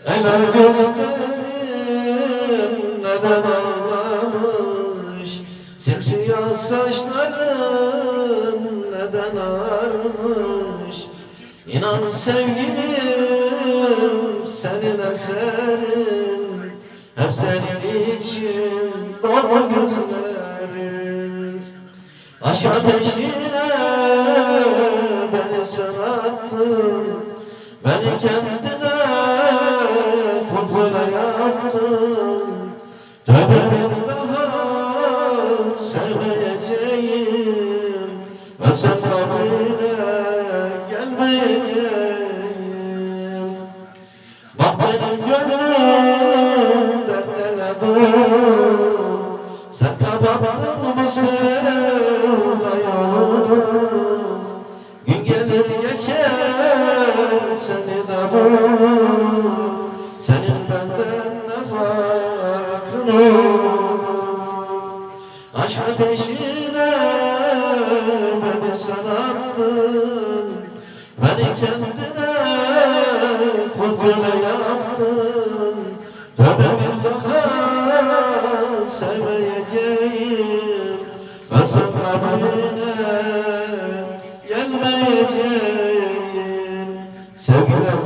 Ela gözlerin neden ağlamış, simsiyah saçların neden ağarmış? İnan sevgilim senin eserin, hep senin için dolu gözlerin. Aşk ateşine beni sen attın, beni kendine kula yaptın. Tövbe bir daha sevmeyeceğim, ölsem kabrine gelmeyeceğim. Bak benim gönlüm dertlerle dolu, sen kapattın bu sevda yolunu. Gün gelir geçer seni de bulur, senin benden ne farkın olur? Aşk ateşine beni sen attın, beni kendine kul yaptın. Tövbe bir daha sevmeyeceğim, ölsem kabrine gelmeyeceğim. Sevgiler